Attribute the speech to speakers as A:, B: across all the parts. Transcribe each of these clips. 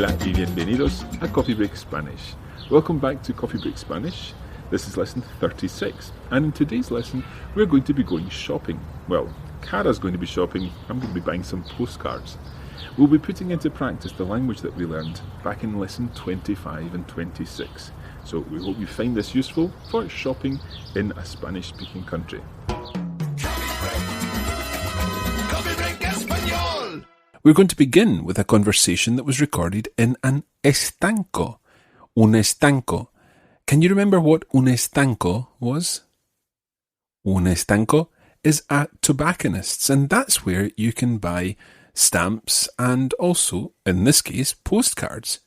A: Hola y bienvenidos a Coffee Break Spanish. Welcome back to Coffee Break Spanish. This is lesson 36, and in today's lesson we're going to be going shopping. Well, Cara's going to be shopping, I'm going to be buying some postcards. We'll be putting into practice the language that we learned back in lesson 25 and 26. So we hope you find this useful for shopping in a Spanish-speaking country.
B: We're going to begin with a conversation that was recorded in an estanco. Un estanco. Can you remember what un estanco was? Un estanco is a tobacconist's, and that's where you can buy stamps and also, in this case, postcards.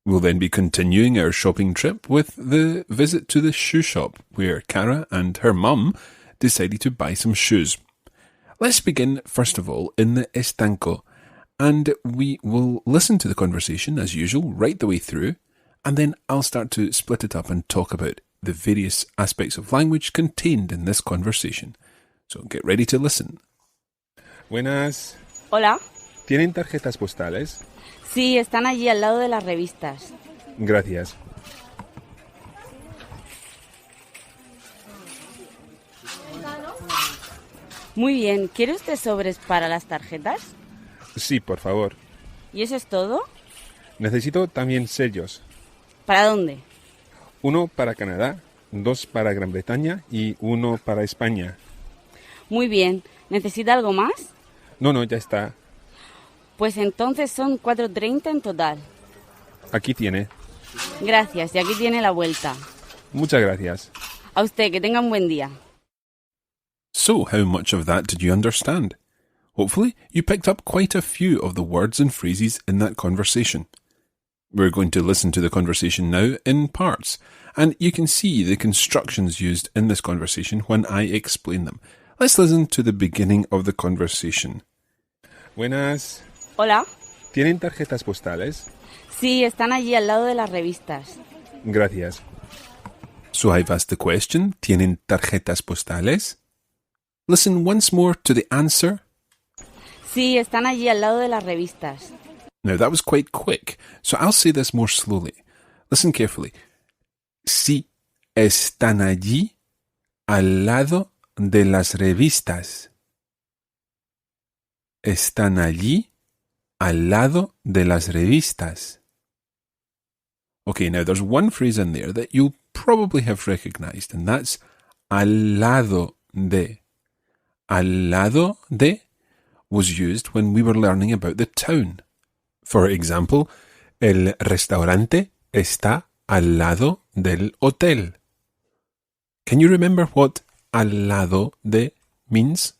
B: We'll then be continuing our shopping trip with the visit to the shoe shop, where Cara and her mum decided to buy some shoes. Let's begin, first of all, in the estanco, and we will listen to the conversation, as usual, right the way through, and then I'll start to split it up and talk about the various aspects of language contained in this conversation. So get ready to listen.
A: Buenas.
C: Hola.
A: ¿Tienen tarjetas postales?
C: Sí, están allí al lado de las revistas.
A: Gracias.
C: Muy bien, ¿quiere usted sobres para las tarjetas?
A: Sí, por favor.
C: ¿Y eso es todo?
A: Necesito también sellos.
C: ¿Para dónde?
A: 1 para Canadá, 2 para Gran Bretaña y 1 para España.
C: Muy bien, ¿necesita algo más?
A: No, ya está.
C: Pues entonces son 4.30 en total.
A: Aquí tiene.
C: Gracias, y aquí tiene la vuelta.
A: Muchas gracias.
C: A usted, que tenga un buen día.
B: So, how much of that did you understand? Hopefully, you picked up quite a few of the words and phrases in that conversation. We're going to listen to the conversation now in parts, and you can see the constructions used in this conversation when I explain them. Let's listen to the beginning of the conversation.
A: Buenas.
C: Hola.
A: ¿Tienen tarjetas postales?
C: Sí, están allí al lado de las revistas.
A: Gracias.
B: So I've asked the question, ¿tienen tarjetas postales? Listen once more to the answer.
C: Sí, están allí al lado de las revistas.
B: Now that was quite quick, so I'll say this more slowly. Listen carefully. Sí, están allí al lado de las revistas. Están allí al lado de las revistas. Okay, now there's one phrase in there that you'll probably have recognized, and that's al lado de. Al lado de was used when we were learning about the town. For example, el restaurante está al lado del hotel. Can you remember what al lado de means?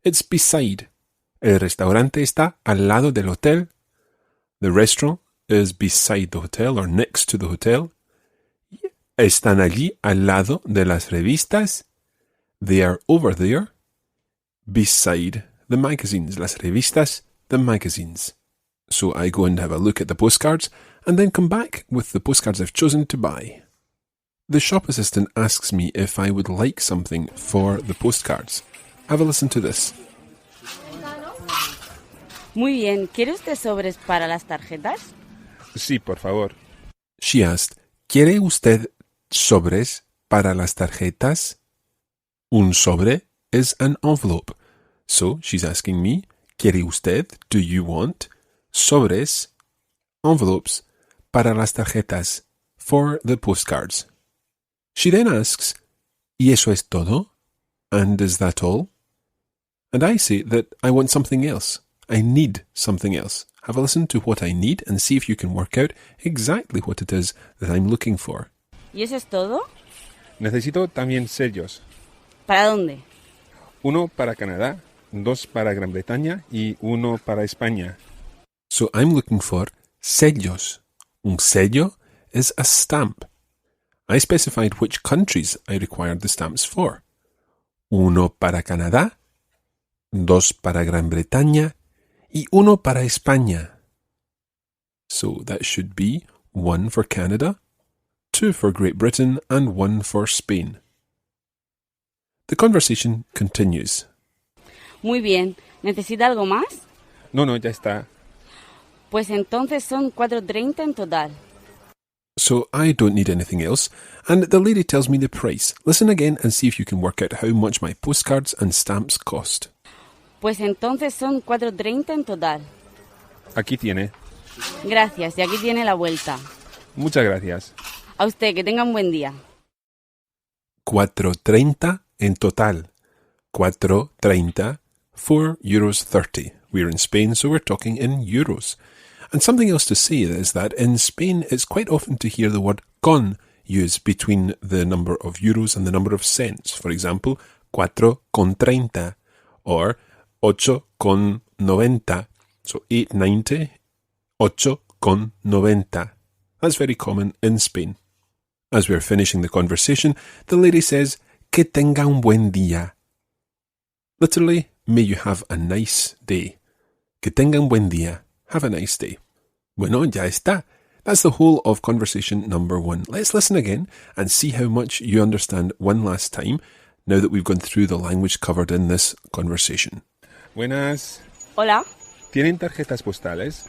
B: It's beside. El restaurante está al lado del hotel. The restaurant is beside the hotel or next to the hotel. Están allí al lado de las revistas. They are over there, beside the magazines. Las revistas, the magazines. So I go and have a look at the postcards and then come back with the postcards I've chosen to buy. The shop assistant asks me if I would like something for the postcards. Have a listen to this.
C: Muy bien, ¿quiere usted sobres para las tarjetas?
A: Sí, por favor.
B: She asked, ¿Quiere usted sobres para las tarjetas? Un sobre is an envelope. So she's asking me, ¿Quiere usted, do you want, sobres, envelopes, para las tarjetas, for the postcards? She then asks, ¿Y eso es todo? And is that all? And I say that I want something else. I need something else. Have a listen to what I need and see if you can work out exactly what it is that I'm looking for.
C: ¿Y eso es todo?
A: Necesito también sellos.
C: ¿Para dónde?
A: 1 para Canadá, 2 para Gran Bretaña y 1 para España.
B: So I'm looking for sellos. Un sello is a stamp. I specified which countries I required the stamps for. 1 para Canadá, 2 para Gran Bretaña y 1 para España. So that should be 1 for Canada, 2 for Great Britain and 1 for Spain. The conversation continues.
C: Muy bien, ¿necesita algo más?
A: No, ya está.
C: Pues entonces son 4.30 en total.
B: So I don't need anything else, and the lady tells me the price. Listen again and see if you can work out how much my postcards and stamps cost.
C: Pues entonces son 4.30 en total.
A: Aquí tiene.
C: Gracias, y aquí tiene la vuelta.
A: Muchas gracias.
C: A usted, que tenga un buen día.
B: 4.30 en total. 4.30, €4.30. We're in Spain, so we're talking in euros. And something else to say is that in Spain, it's quite often to hear the word con used between the number of euros and the number of cents. For example, 4.30 or 8.90. So 8.90, 8.90. That's very common in Spain. As we're finishing the conversation, the lady says, que tenga un buen día. Literally, may you have a nice day. Que tenga un buen día. Have a nice day. Bueno, ya está. That's the whole of conversation number 1. Let's listen again and see how much you understand one last time now that we've gone through the language covered in this conversation.
A: Buenas.
C: Hola.
A: ¿Tienen tarjetas postales?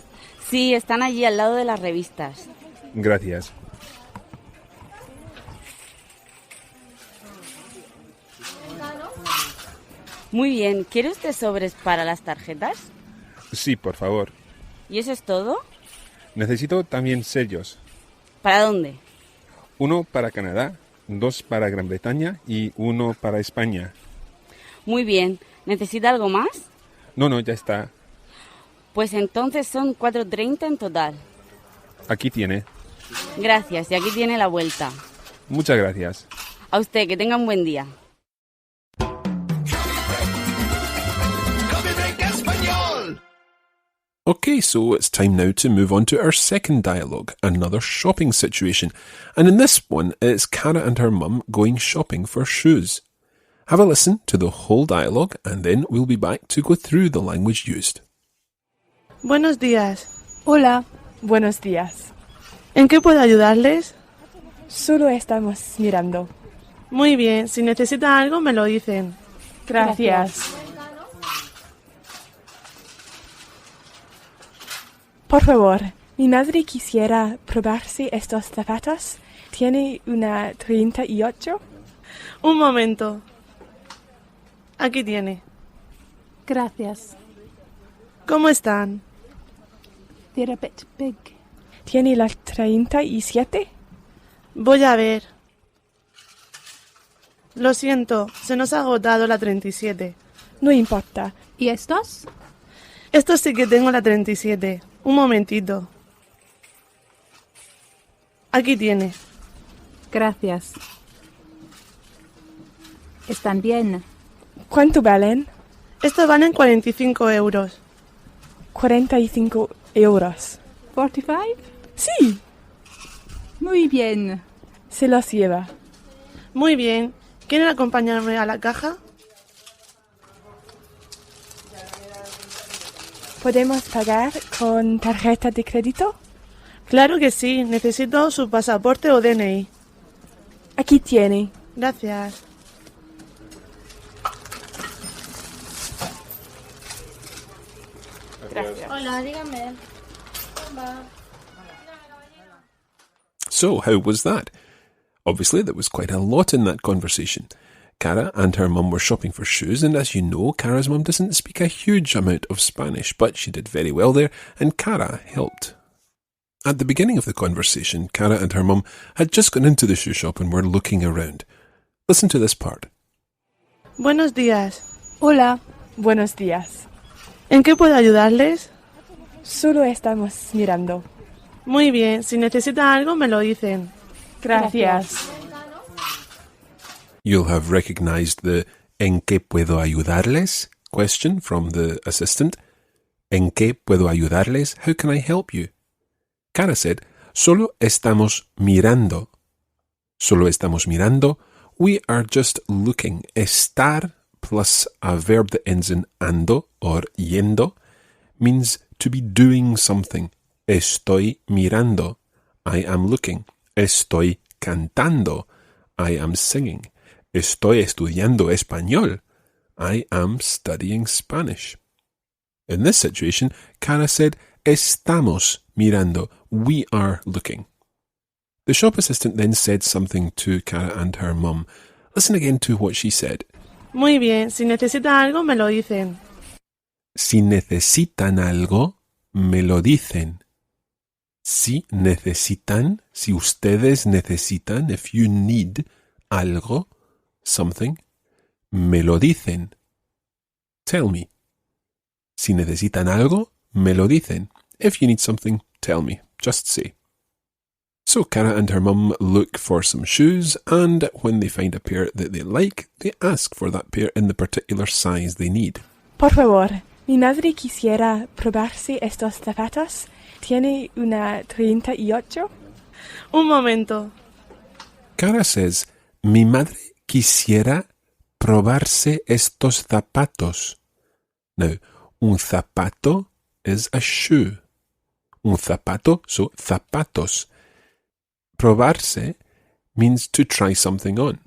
C: Sí, están allí al lado de las revistas.
A: Gracias.
C: Muy bien, ¿quiere usted sobres para las tarjetas?
A: Sí, por favor.
C: ¿Y eso es todo?
A: Necesito también sellos.
C: ¿Para dónde?
A: 1 para Canadá, 2 para Gran Bretaña y 1 para España.
C: Muy bien, ¿necesita algo más?
A: No, ya está.
C: Pues entonces son 4.30 en total.
A: Aquí tiene.
C: Gracias, y aquí tiene la vuelta.
A: Muchas gracias.
C: A usted, que tenga un buen día.
B: Okay, so it's time now to move on to our second dialogue, another shopping situation. And in this one, it's Cara and her mum going shopping for shoes. Have a listen to the whole dialogue and then we'll be back to go through the language used.
D: Buenos días.
E: Hola, buenos días.
D: ¿En qué puedo ayudarles?
E: Solo estamos mirando.
D: Muy bien, si necesitan algo me lo dicen.
E: Gracias. Por favor, mi madre quisiera probarse estos zapatos. ¿Tiene una 38?
D: Un momento. Aquí tiene.
F: Gracias.
D: ¿Cómo están?
F: They're a bit big.
E: ¿Tiene la 37?
D: Voy a ver. Lo siento, se nos ha agotado la 37.
E: No importa.
F: ¿Y estos?
D: Esto sí que tengo la 37. Un momentito. Aquí tiene.
F: Gracias. Están bien.
E: ¿Cuánto valen?
D: Estos valen 45 euros.
E: 45 euros.
F: 45?
E: Sí,
F: Muy bien.
E: se los lleva.
D: Muy bien. ¿Quieren acompañarme a la caja?
E: ¿Podemos pagar con tarjeta de crédito?
D: Claro que sí. Necesito su pasaporte o DNI.
E: Aquí tiene.
D: Gracias.
G: Hola, dígame.
B: So, how was that? Obviously, there was quite a lot in that conversation. Cara and her mum were shopping for shoes, and as you know, Cara's mum doesn't speak a huge amount of Spanish, but she did very well there, and Cara helped. At the beginning of the conversation, Cara and her mum had just gone into the shoe shop and were looking around. Listen to this part.
D: Buenos días.
E: Hola, buenos días.
D: ¿En qué puedo ayudarles?
E: Solo estamos mirando.
D: Muy bien, si necesitan algo me lo dicen.
E: Gracias.
B: You'll have recognized the ¿En qué puedo ayudarles? Question from the assistant. ¿En qué puedo ayudarles? How can I help you? Cara said, Solo estamos mirando. Solo estamos mirando. We are just looking. Estar plus a verb that ends in ando or yendo means to be doing something. Estoy mirando. I am looking. Estoy cantando. I am singing. Estoy estudiando español. I am studying Spanish. In this situation, Cara said, estamos mirando. We are looking. The shop assistant then said something to Cara and her mum. Listen again to what she said.
D: Muy bien, si necesitan algo me lo dicen.
B: Si necesitan algo, me lo dicen. Si necesitan, si ustedes necesitan, if you need algo, something, me lo dicen. Tell me. Si necesitan algo, me lo dicen. If you need something, tell me. Just say. So Cara and her mum look for some shoes, and when they find a pair that they like, they ask for that pair in the particular size they need.
E: Por favor, mi madre quisiera probarse estos zapatos. ¿Tiene una 38?
D: Un momento.
B: Cara says, mi madre quisiera probarse estos zapatos. Now, un zapato is a shoe. Un zapato, so zapatos. Probarse means to try something on.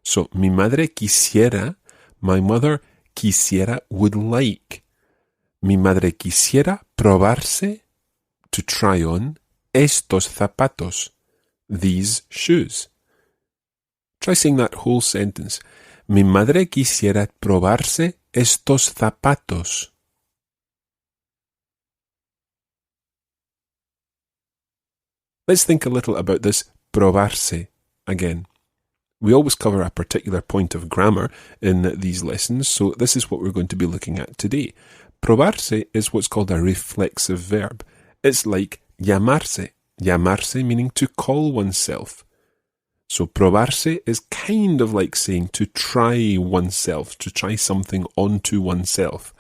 B: So, mi madre quisiera, my mother quisiera, would like. Mi madre quisiera probarse, to try on, estos zapatos, these shoes. Try saying that whole sentence. Mi madre quisiera probarse estos zapatos. Let's think a little about this probarse again. We always cover a particular point of grammar in these lessons, so this is what we're going to be looking at today. Probarse is what's called a reflexive verb. It's like llamarse. Llamarse meaning to call oneself. So probarse is kind of like saying to try oneself, to try something onto oneself.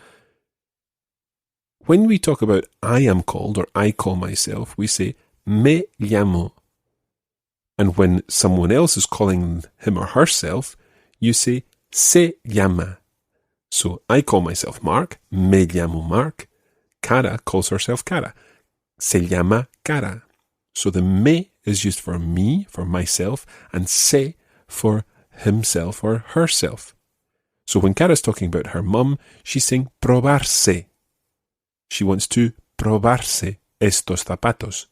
B: When we talk about I am called or I call myself, we say me llamo. And when someone else is calling him or herself, you say se llama. So I call myself Mark, me llamo Mark. Cara calls herself Cara. Se llama Cara. So the me is used for me, for myself, and se for himself or herself. So when Cara's talking about her mum, she's saying probarse. She wants to probarse estos zapatos.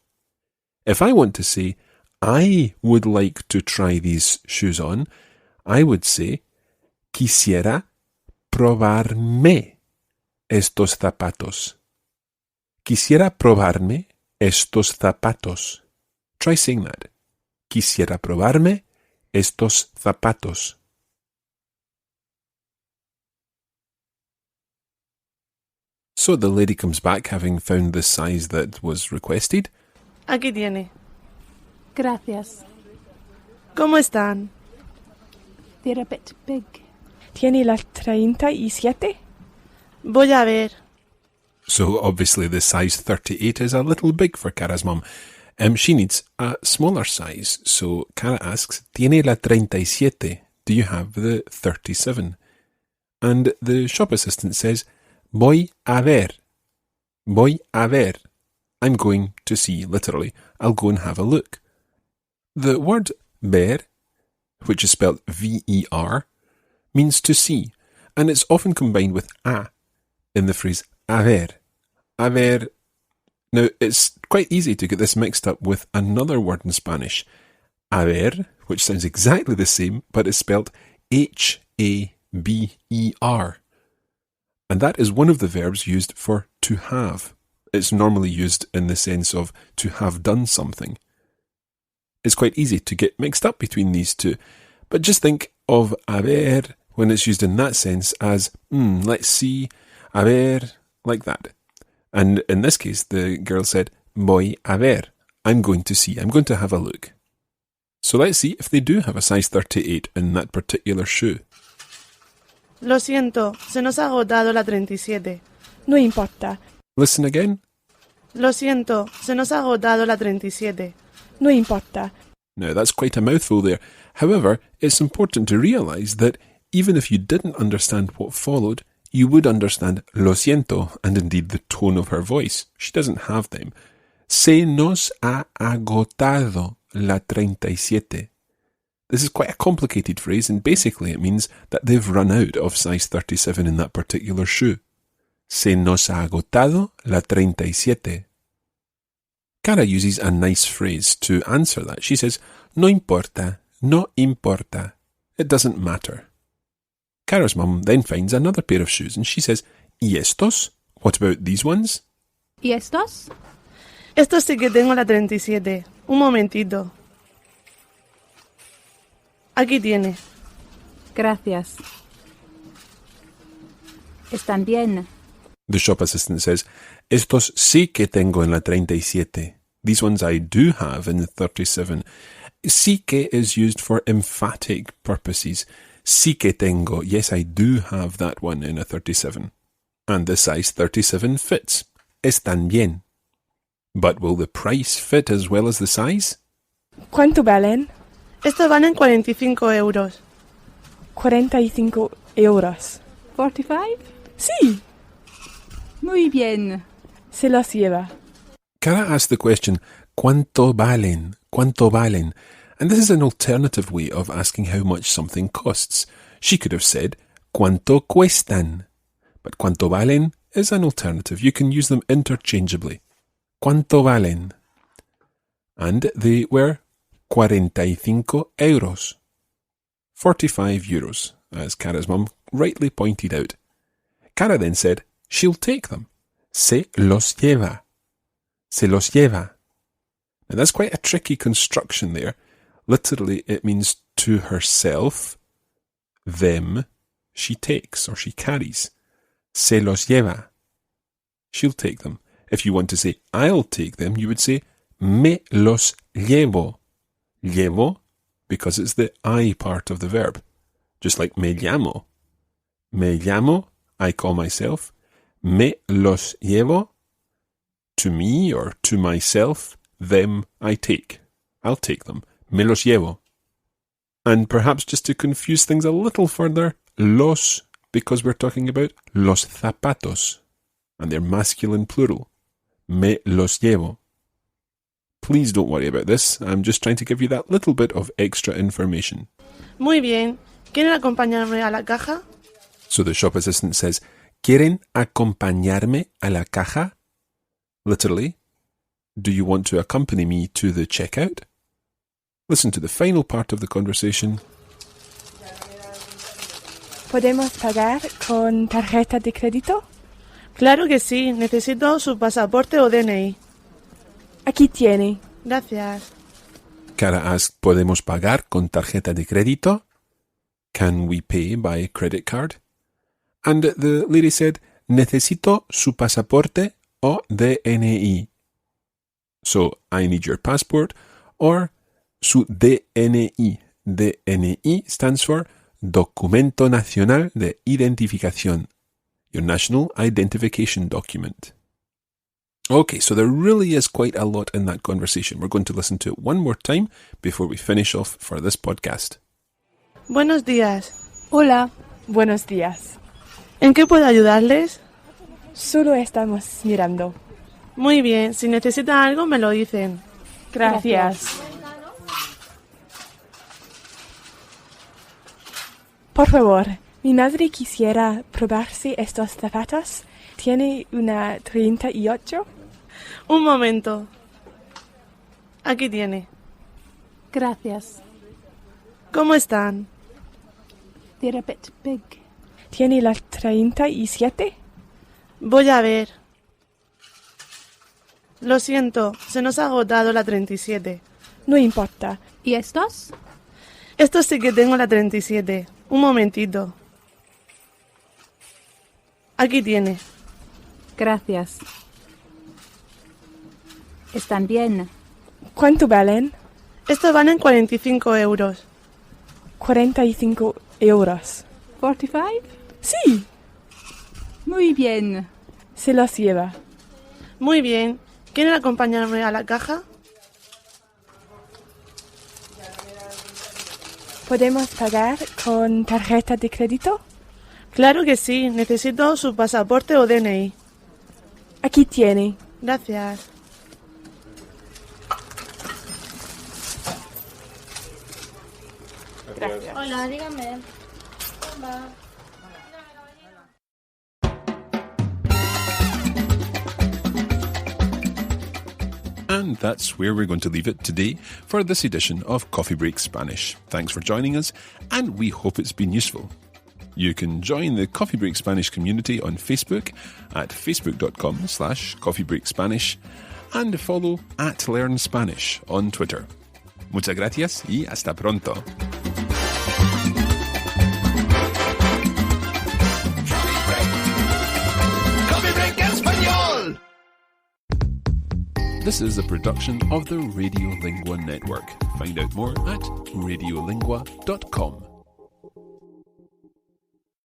B: If I want to say, I would like to try these shoes on, I would say, quisiera probarme estos zapatos. Quisiera probarme estos zapatos. Try saying that. Quisiera probarme estos zapatos. So the lady comes back having found the size that was requested.
D: Aquí tiene.
F: Gracias.
D: ¿Cómo están?
F: They're a bit big.
E: ¿Tiene la 37?
D: Voy a ver.
B: So obviously the size 38 is a little big for Cara's mum. She needs a smaller size. So Cara asks, ¿Tiene la 37? Do you have the 37? And the shop assistant says, Voy a ver. Voy a ver. I'm going to see, literally. I'll go and have a look. The word ver, which is spelled V-E-R, means to see, and it's often combined with a in the phrase a ver. A ver. Now, it's quite easy to get this mixed up with another word in Spanish, a ver, which sounds exactly the same, but is spelled H-A-B-E-R. And that is one of the verbs used for to have. It's normally used in the sense of to have done something. It's quite easy to get mixed up between these two. But just think of a ver when it's used in that sense as, let's see, a ver, like that. And in this case, the girl said, voy a ver. I'm going to see, I'm going to have a look. So let's see if they do have a size 38 in that particular shoe.
D: Lo siento, se nos ha agotado la 37.
E: No importa.
B: Listen again.
D: Lo siento, se nos ha agotado la 37.
E: No importa.
B: Now that's quite a mouthful there. However, it's important to realise that even if you didn't understand what followed, you would understand lo siento and indeed the tone of her voice. She doesn't have them. Se nos ha agotado la 37. This is quite a complicated phrase, and basically it means that they've run out of size 37 in that particular shoe. Se nos ha agotado la 37. Cara uses a nice phrase to answer that. She says, no importa, no importa. It doesn't matter. Cara's mum then finds another pair of shoes and she says, ¿Y estos? What about these ones?
F: ¿Y estos?
D: Estos sí que tengo la 37. Un momentito. Aquí tiene.
F: Gracias. Están bien.
B: The shop assistant says, Estos sí que tengo en la 37. These ones I do have in the 37. Sí que is used for emphatic purposes. Sí que tengo. Yes, I do have that one in a 37. And the size 37 fits. Están bien. But will the price fit as well as the size?
E: ¿Cuánto valen?
D: Estos valen 45 euros.
E: 45 euros.
F: 45?
E: Sí,
F: Muy bien.
E: se los lleva.
B: Cara asked the question, ¿Cuánto valen? ¿Cuánto valen? And this is an alternative way of asking how much something costs. She could have said, ¿Cuánto cuestan? But ¿cuánto valen? Is an alternative. You can use them interchangeably. ¿Cuánto valen? And they were 45 euros. 45 euros, as Cara's mum rightly pointed out. Cara then said, she'll take them. Se los lleva. Se los lleva. Now that's quite a tricky construction there. Literally, it means to herself, them, she takes or she carries. Se los lleva. She'll take them. If you want to say, I'll take them, you would say, me los llevo. Llevo, because it's the I part of the verb. Just like me llamo. Me llamo, I call myself. Me los llevo, to me or to myself. Them I take. I'll take them. Me los llevo. And perhaps just to confuse things a little further, los, because we're talking about los zapatos. And they're masculine plural. Me los llevo. Please don't worry about this. I'm just trying to give you that little bit of extra information.
D: Muy bien. ¿Quieren acompañarme a la caja?
B: So the shop assistant says, ¿Quieren acompañarme a la caja? Literally, do you want to accompany me to the checkout? Listen to the final part of the conversation.
E: ¿Podemos pagar con tarjeta de crédito?
D: Claro que sí. Necesito su pasaporte o DNI.
E: Aquí tiene.
D: Gracias.
B: Cara asked, ¿Podemos pagar con tarjeta de crédito? Can we pay by credit card? And the lady said, necesito su pasaporte o DNI. So, I need your passport or su DNI. DNI stands for Documento Nacional de Identificación, your national identification document. Okay, so there really is quite a lot in that conversation. We're going to listen to it one more time before we finish off for this podcast.
D: Buenos días.
F: Hola.
E: Buenos días.
D: ¿En qué puedo ayudarles?
E: Solo estamos mirando.
D: Muy bien. Si necesitan algo, me lo dicen.
E: Gracias. Por favor, mi madre quisiera probarse estos zapatos. ¿Tiene una 38?
D: Un momento. Aquí tiene.
F: Gracias.
D: ¿Cómo están?
F: They're a bit big.
E: ¿Tiene la 37?
D: Voy a ver. Lo siento, se nos ha agotado la 37.
E: No importa.
F: ¿Y estos?
D: Estos sí que tengo la 37. Un momentito. Aquí tiene.
F: Gracias. Están bien.
E: ¿Cuánto valen?
D: Estos valen 45 euros.
E: 45 euros.
F: 45?
E: Sí,
F: Muy bien.
E: se los lleva.
D: Muy bien. ¿Quieren acompañarme a la caja?
E: ¿Podemos pagar con tarjeta de crédito?
D: Claro que sí. Necesito su pasaporte o DNI.
E: Aquí tiene.
D: Gracias.
E: Gracias.
G: Hola, dígame. Hola.
B: And that's where we're going to leave it today for this edition of Coffee Break Spanish. Thanks for joining us, and we hope it's been useful. You can join the Coffee Break Spanish community on Facebook at facebook.com/coffeebreakspanish and follow @LearnSpanish on Twitter. Muchas gracias y hasta pronto.
G: Coffee Break Español!
B: This is a production of the Radiolingua Network. Find out more at radiolingua.com.